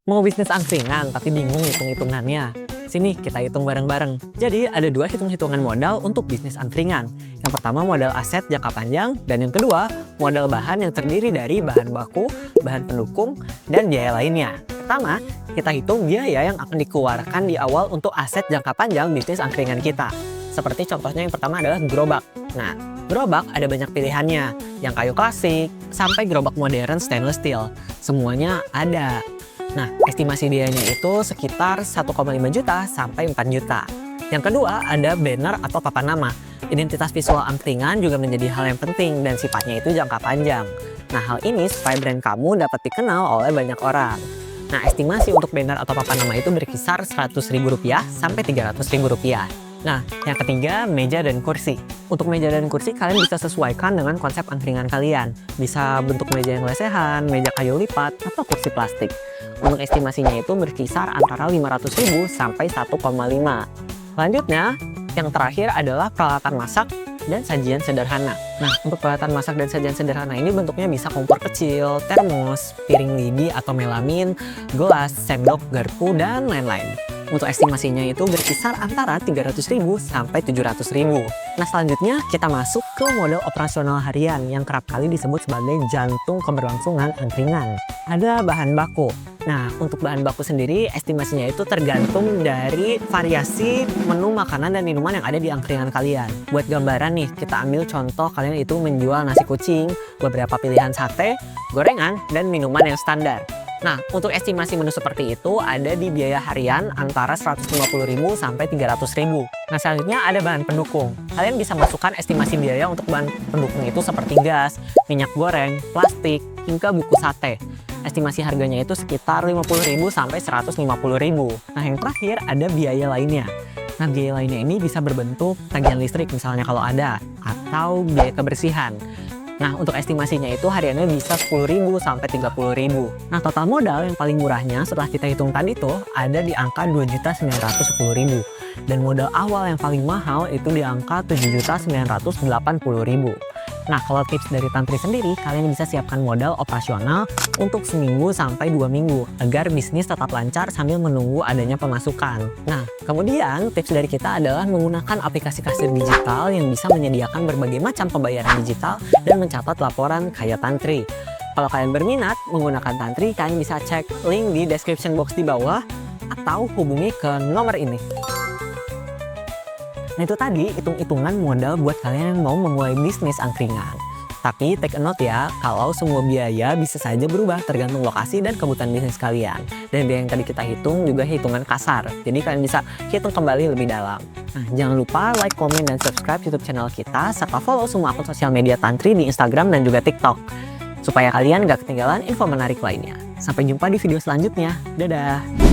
Mau bisnis angkringan tapi bingung hitung-hitungannya? Sini kita hitung bareng-bareng. Jadi ada dua hitung-hitungan modal untuk bisnis angkringan. Yang pertama modal aset jangka panjang, dan yang kedua modal bahan yang terdiri dari bahan baku, bahan pendukung, dan biaya lainnya. Pertama, kita hitung biaya yang akan dikeluarkan di awal untuk aset jangka panjang bisnis angkringan kita. Seperti contohnya yang pertama adalah gerobak. Nah, gerobak ada banyak pilihannya, yang kayu klasik sampai gerobak modern stainless steel. Semuanya ada. Nah, estimasi biayanya itu sekitar 1,5 juta sampai 4 juta. Yang kedua, ada banner atau papan nama. Identitas visual angkringan juga menjadi hal yang penting dan sifatnya itu jangka panjang. Nah, hal ini supaya brand kamu dapat dikenal oleh banyak orang. Nah, estimasi untuk banner atau papan nama itu berkisar Rp100.000 sampai Rp300.000. Nah, yang ketiga, meja dan kursi. Untuk meja dan kursi, kalian bisa sesuaikan dengan konsep angkringan kalian. Bisa bentuk meja yang lesehan, meja kayu lipat, atau kursi plastik. Untuk estimasinya itu berkisar antara 500.000 sampai 1,5. Selanjutnya, yang terakhir adalah peralatan masak dan sajian sederhana. Nah, untuk peralatan masak dan sajian sederhana ini bentuknya bisa kompor kecil, termos, piring lidi atau melamin, gelas, sendok, garpu, dan lain-lain. Untuk estimasinya itu berkisar antara 300.000 sampai 700.000. Nah, selanjutnya kita masuk ke modal operasional harian yang kerap kali disebut sebagai jantung keberlangsungan angkringan. Ada bahan baku. Nah, untuk bahan baku sendiri estimasinya itu tergantung dari variasi menu makanan dan minuman yang ada di angkringan kalian. Buat gambaran nih, kita ambil contoh kalian itu menjual nasi kucing, beberapa pilihan sate, gorengan, dan minuman yang standar. Nah, untuk estimasi menu seperti itu ada di biaya harian antara 150.000 sampai 300.000. Nah, selanjutnya ada bahan pendukung. Kalian bisa masukkan estimasi biaya untuk bahan pendukung itu seperti gas, minyak goreng, plastik, hingga buku sate. Estimasi harganya itu sekitar 50.000 sampai 150.000. Nah, yang terakhir ada biaya lainnya. Nah, biaya lainnya ini bisa berbentuk tagihan listrik misalnya kalau ada, atau biaya kebersihan. Nah, untuk estimasinya itu hariannya bisa 10.000 sampai 30.000. Nah, total modal yang paling murahnya setelah kita hitung tadi tuh ada di angka 2.910.000. Dan modal awal yang paling mahal itu di angka 7.980.000. Nah, kalau tips dari Tantri sendiri, kalian bisa siapkan modal operasional untuk seminggu sampai 2 minggu agar bisnis tetap lancar sambil menunggu adanya pemasukan. Nah, kemudian tips dari kita adalah menggunakan aplikasi kasir digital yang bisa menyediakan berbagai macam pembayaran digital dan mencatat laporan kayak Tantri. Kalau kalian berminat menggunakan Tantri, kalian bisa cek link di description box di bawah atau hubungi ke nomor ini. Nah, itu tadi hitung-hitungan modal buat kalian yang mau memulai bisnis angkringan. Tapi take a note ya, kalau semua biaya bisa saja berubah tergantung lokasi dan kebutuhan bisnis kalian. Dan biaya yang tadi kita hitung juga hitungan kasar, jadi kalian bisa hitung kembali lebih dalam. Nah, jangan lupa like, komen, dan subscribe YouTube channel kita, serta follow semua akun sosial media Tantri di Instagram dan juga TikTok, supaya kalian gak ketinggalan info menarik lainnya. Sampai jumpa di video selanjutnya. Dadah!